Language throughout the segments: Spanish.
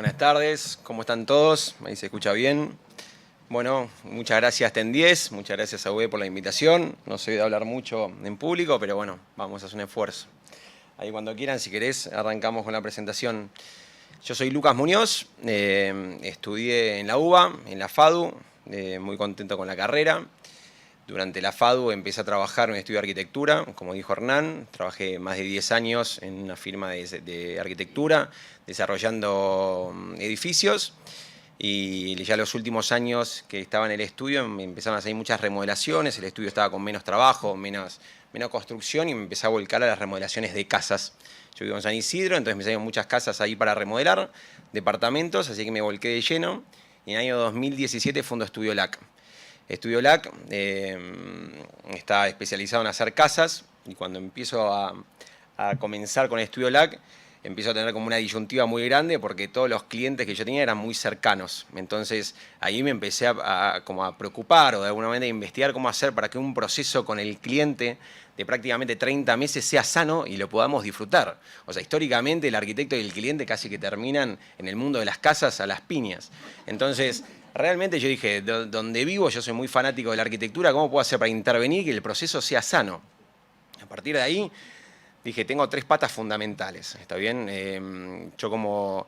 Buenas tardes, ¿cómo están todos? Ahí se escucha bien. Bueno, muchas gracias Ten10, muchas gracias a UE por la invitación. No soy de hablar mucho en público, pero bueno, vamos a hacer un esfuerzo. Ahí cuando quieran, si querés, arrancamos con la presentación. Yo soy Lucas Muñoz, estudié en la UBA, en la FADU, muy contento con la carrera. Durante la FADU empecé a trabajar en un estudio de arquitectura, como dijo Hernán. Trabajé más de 10 años en una firma de arquitectura, desarrollando edificios. Y ya los últimos años que estaba en el estudio me empezaron a salir muchas remodelaciones. El estudio estaba con menos trabajo, menos construcción y me empecé a volcar a las remodelaciones de casas. Yo vivo en San Isidro, entonces me salieron muchas casas ahí para remodelar, departamentos, así que me volqué de lleno. Y en el año 2017 fundó Estudio LAC. Estudio LAC está especializado en hacer casas y cuando empiezo a comenzar con Estudio LAC empiezo a tener como una disyuntiva muy grande porque todos los clientes que yo tenía eran muy cercanos. Entonces ahí me empecé como a preocupar o de alguna manera a investigar cómo hacer para que un proceso con el cliente de prácticamente 30 meses sea sano y lo podamos disfrutar. O sea, históricamente el arquitecto y el cliente casi que terminan en el mundo de las casas a las piñas. Entonces realmente yo dije, donde vivo, yo soy muy fanático de la arquitectura, ¿cómo puedo hacer para intervenir y que el proceso sea sano? A partir de ahí dije, tengo 3 patas fundamentales, ¿está bien? Yo como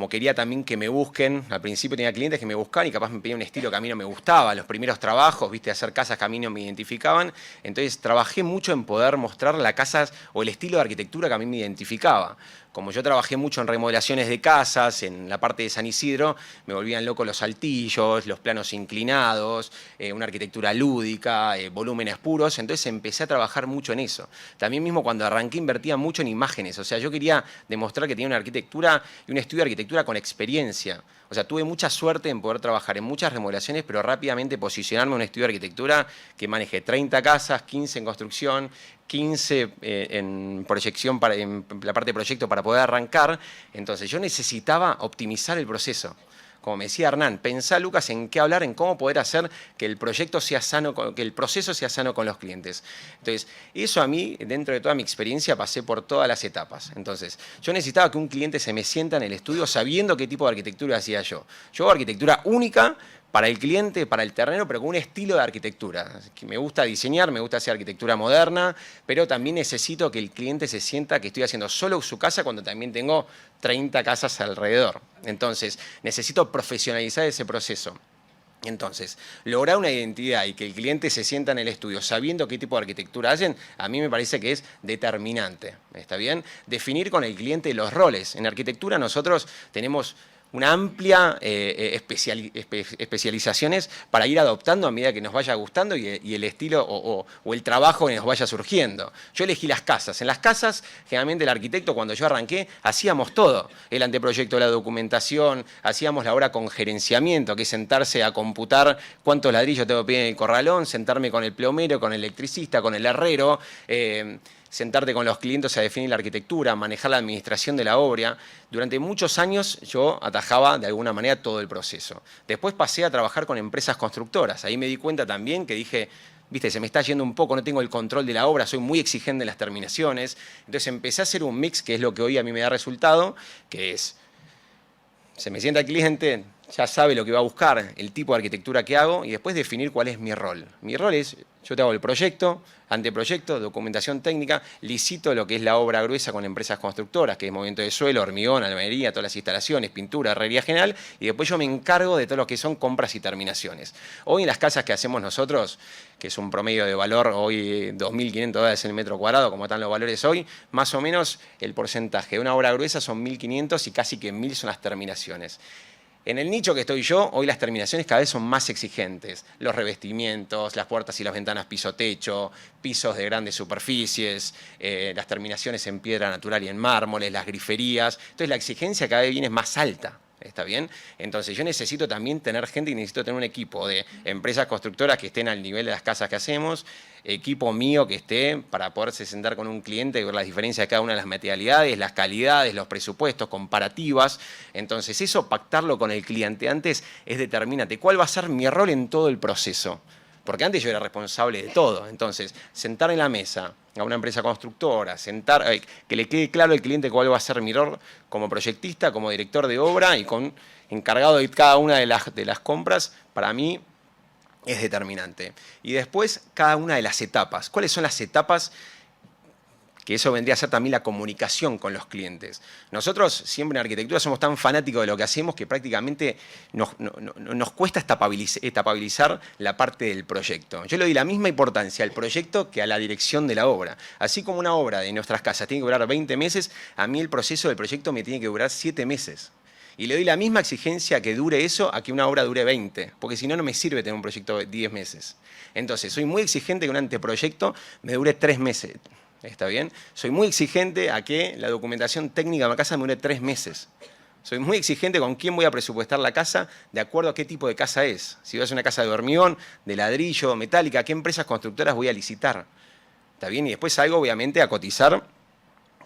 quería también que me busquen, al principio tenía clientes que me buscaban y capaz me pedían un estilo que a mí no me gustaba, los primeros trabajos, viste, hacer casas que a mí no me identificaban, entonces trabajé mucho en poder mostrar las casas o el estilo de arquitectura que a mí me identificaba. Como yo trabajé mucho en remodelaciones de casas, en la parte de San Isidro, me volvían locos los saltillos, los planos inclinados, una arquitectura lúdica, volúmenes puros, entonces empecé a trabajar mucho en eso. También mismo cuando arranqué invertía mucho en imágenes, o sea, yo quería demostrar que tenía una arquitectura y un estudio de arquitectura con experiencia. O sea, tuve mucha suerte en poder trabajar en muchas remodelaciones, pero rápidamente posicionarme en un estudio de arquitectura que manejé 30 casas, 15 en construcción, 15 en proyección, en la parte de proyecto para poder arrancar. Entonces yo necesitaba optimizar el proceso. Como me decía Hernán, pensá, Lucas, en qué hablar, en cómo poder hacer que el proyecto sea sano, que el proceso sea sano con los clientes. Entonces, eso a mí, dentro de toda mi experiencia, pasé por todas las etapas. Entonces, yo necesitaba que un cliente se me sienta en el estudio sabiendo qué tipo de arquitectura hacía yo. Yo hago arquitectura única para el cliente, para el terreno, pero con un estilo de arquitectura. Que me gusta diseñar, me gusta hacer arquitectura moderna, pero también necesito que el cliente se sienta que estoy haciendo solo su casa cuando también tengo 30 casas alrededor. Entonces, necesito profesionalizar ese proceso. Entonces, lograr una identidad y que el cliente se sienta en el estudio sabiendo qué tipo de arquitectura hacen, a mí me parece que es determinante. ¿Está bien? Definir con el cliente los roles. En arquitectura nosotros tenemos una amplia especializaciones para ir adoptando a medida que nos vaya gustando y el estilo o el trabajo que nos vaya surgiendo. Yo elegí las casas. En las casas, generalmente el arquitecto, cuando yo arranqué, hacíamos todo. El anteproyecto de la documentación, hacíamos la obra con gerenciamiento, que es sentarse a computar cuántos ladrillos tengo que pedir en el corralón, sentarme con el plomero, con el electricista, con el herrero, sentarte con los clientes a definir la arquitectura, manejar la administración de la obra. Durante muchos años yo atajaba de alguna manera todo el proceso. Después pasé a trabajar con empresas constructoras. Ahí me di cuenta también que dije, viste, se me está yendo un poco, no tengo el control de la obra, soy muy exigente en las terminaciones. Entonces empecé a hacer un mix, que es lo que hoy a mí me da resultado, que es, se me sienta el cliente, ya sabe lo que va a buscar, el tipo de arquitectura que hago y después definir cuál es mi rol. Mi rol es, yo te hago el proyecto, anteproyecto, documentación técnica, licito lo que es la obra gruesa con empresas constructoras, que es movimiento de suelo, hormigón, albañilería, todas las instalaciones, pintura, herrería general, y después yo me encargo de todo lo que son compras y terminaciones. Hoy en las casas que hacemos nosotros, que es un promedio de valor hoy $2.500 el metro cuadrado, como están los valores hoy, más o menos el porcentaje de una obra gruesa son 1.500 y casi que 1.000 son las terminaciones. En el nicho que estoy yo, hoy las terminaciones cada vez son más exigentes. Los revestimientos, las puertas y las ventanas piso-techo, pisos de grandes superficies, las terminaciones en piedra natural y en mármoles, las griferías. Entonces la exigencia cada vez viene más alta. ¿Está bien? Entonces yo necesito también tener gente y necesito tener un equipo de empresas constructoras que estén al nivel de las casas que hacemos, equipo mío que esté para poderse sentar con un cliente y ver las diferencias de cada una de las materialidades, las calidades, los presupuestos, comparativas. Entonces eso, pactarlo con el cliente antes es determinante. ¿Cuál va a ser mi rol en todo el proceso? Porque antes yo era responsable de todo. Entonces, sentar en la mesa a una empresa constructora, que le quede claro al cliente cuál va a ser mi rol como proyectista, como director de obra y con encargado de cada una de las compras, para mí es determinante. Y después, cada una de las etapas. ¿Cuáles son las etapas? Que eso vendría a ser también la comunicación con los clientes. Nosotros siempre en arquitectura somos tan fanáticos de lo que hacemos que prácticamente nos cuesta etapabilizar la parte del proyecto. Yo le doy la misma importancia al proyecto que a la dirección de la obra. Así como una obra de nuestras casas tiene que durar 20 meses, a mí el proceso del proyecto me tiene que durar 7 meses. Y le doy la misma exigencia que dure eso a que una obra dure 20, porque si no, no me sirve tener un proyecto de 10 meses. Entonces, soy muy exigente que un anteproyecto me dure 3 meses. ¿Está bien? Soy muy exigente a que la documentación técnica de la casa me dure 3 meses. Soy muy exigente con quién voy a presupuestar la casa de acuerdo a qué tipo de casa es. Si voy a hacer una casa de hormigón, de ladrillo, metálica, qué empresas constructoras voy a licitar. ¿Está bien? Y después salgo, obviamente, a cotizar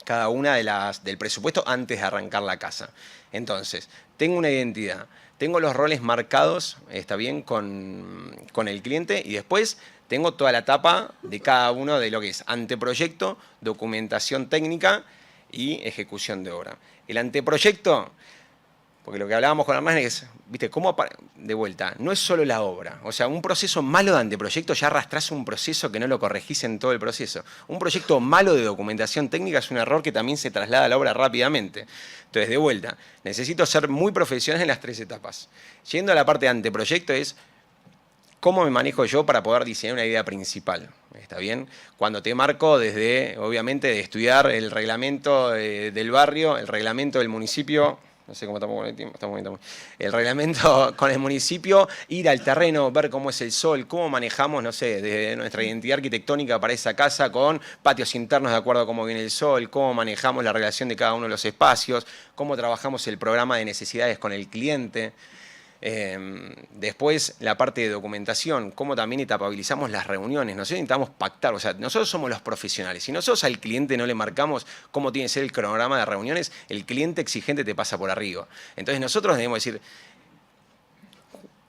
cada una del presupuesto antes de arrancar la casa. Entonces, tengo una identidad, tengo los roles marcados, ¿está bien?, con el cliente, y después tengo toda la etapa de cada uno de lo que es anteproyecto, documentación técnica y ejecución de obra. El anteproyecto, porque lo que hablábamos con Hernán es, ¿viste? ¿Cómo de vuelta? No es solo la obra. O sea, un proceso malo de anteproyecto ya arrastrás un proceso que no lo corregís en todo el proceso. Un proyecto malo de documentación técnica es un error que también se traslada a la obra rápidamente. Entonces, de vuelta, necesito ser muy profesional en las 3 etapas. Yendo a la parte de anteproyecto es cómo me manejo yo para poder diseñar una idea principal. ¿Está bien? Cuando te marco desde, obviamente, de estudiar el reglamento del barrio, el reglamento del municipio. No sé cómo estamos con el tiempo. El reglamento con el municipio, ir al terreno, ver cómo es el sol, cómo manejamos, no sé, desde nuestra identidad arquitectónica para esa casa con patios internos de acuerdo a cómo viene el sol, cómo manejamos la relación de cada uno de los espacios, cómo trabajamos el programa de necesidades con el cliente. Después, la parte de documentación, cómo también etapabilizamos las reuniones. Nosotros necesitamos pactar, o sea, nosotros somos los profesionales. Si nosotros al cliente no le marcamos cómo tiene que ser el cronograma de reuniones, el cliente exigente te pasa por arriba. Entonces nosotros debemos decir,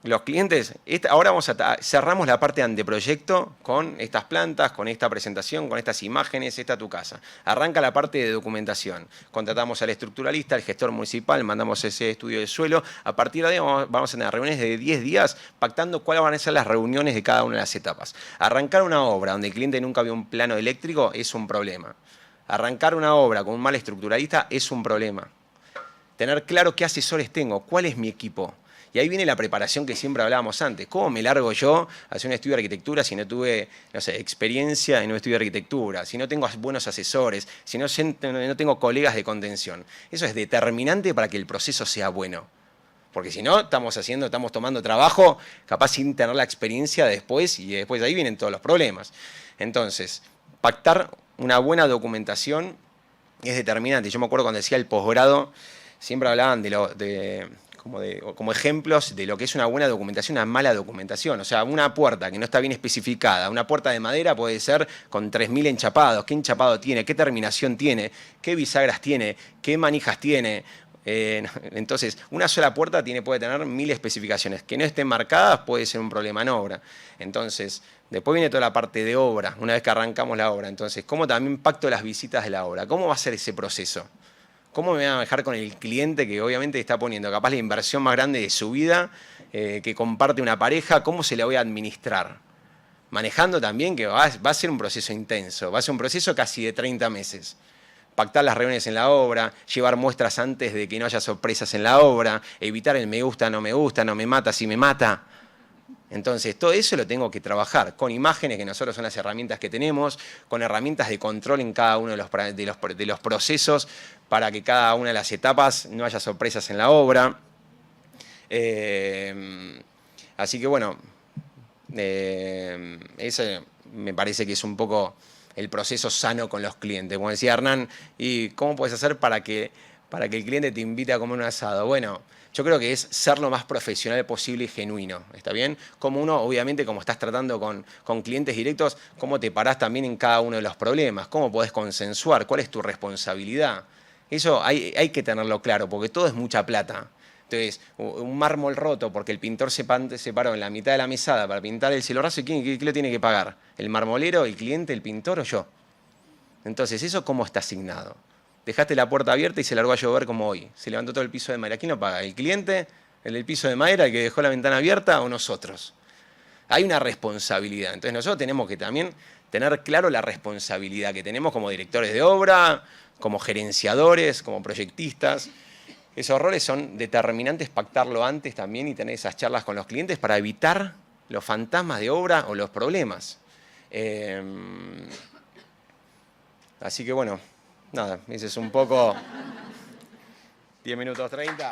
los clientes, ahora cerramos la parte de anteproyecto con estas plantas, con esta presentación, con estas imágenes, esta es tu casa. Arranca la parte de documentación. Contratamos al estructuralista, al gestor municipal, mandamos ese estudio de suelo. A partir de ahí vamos a tener reuniones de 10 días pactando cuáles van a ser las reuniones de cada una de las etapas. Arrancar una obra donde el cliente nunca vio un plano eléctrico es un problema. Arrancar una obra con un mal estructuralista es un problema. Tener claro qué asesores tengo, cuál es mi equipo. Y ahí viene la preparación que siempre hablábamos antes. ¿Cómo me largo yo a hacer un estudio de arquitectura si no tuve, no sé, experiencia en un estudio de arquitectura, si no tengo buenos asesores, si no tengo colegas de contención? Eso es determinante para que el proceso sea bueno. Porque si no, estamos tomando trabajo capaz sin tener la experiencia después y después de ahí vienen todos los problemas. Entonces, pactar una buena documentación es determinante. Yo me acuerdo cuando decía el posgrado, siempre hablaban como ejemplos de lo que es una buena documentación, una mala documentación. O sea, una puerta que no está bien especificada, una puerta de madera puede ser con 3.000 enchapados. ¿Qué enchapado tiene? ¿Qué terminación tiene? ¿Qué bisagras tiene? ¿Qué manijas tiene? Entonces, una sola puerta puede tener 1.000 especificaciones. Que no estén marcadas puede ser un problema en obra. Entonces, después viene toda la parte de obra, una vez que arrancamos la obra. Entonces, ¿cómo también pacto las visitas de la obra? ¿Cómo va a ser ese proceso? ¿Cómo me voy a manejar con el cliente que obviamente está poniendo capaz la inversión más grande de su vida, que comparte una pareja? ¿Cómo se la voy a administrar? Manejando también que va a ser un proceso intenso, va a ser un proceso casi de 30 meses. Pactar las reuniones en la obra, llevar muestras antes de que no haya sorpresas en la obra, evitar el me gusta, no me mata, si me mata. Entonces, todo eso lo tengo que trabajar con imágenes, que nosotros son las herramientas que tenemos, con herramientas de control en cada uno de los procesos para que cada una de las etapas no haya sorpresas en la obra. Así que bueno, ese me parece que es un poco el proceso sano con los clientes. Como decía Hernán, ¿y cómo puedes hacer para que el cliente te invite a comer un asado? Bueno, yo creo que es ser lo más profesional posible y genuino, ¿está bien? Como uno, obviamente, como estás tratando con clientes directos, cómo te parás también en cada uno de los problemas, cómo podés consensuar, cuál es tu responsabilidad. Eso hay que tenerlo claro, porque todo es mucha plata. Entonces, un mármol roto porque el pintor se paró en la mitad de la mesada para pintar el cielo raso, ¿quién lo tiene que pagar? ¿El marmolero, el cliente, el pintor o yo? Entonces, ¿eso cómo está asignado? Dejaste la puerta abierta y se largó a llover como hoy. Se levantó todo el piso de madera. ¿Quién lo paga? ¿El cliente? ¿El del piso de madera, el que dejó la ventana abierta o nosotros? Hay una responsabilidad. Entonces nosotros tenemos que también tener claro la responsabilidad que tenemos como directores de obra, como gerenciadores, como proyectistas. Esos roles son determinantes, pactarlo antes también y tener esas charlas con los clientes para evitar los fantasmas de obra o los problemas. Así que bueno, nada, ese es un poco 10 minutos 30.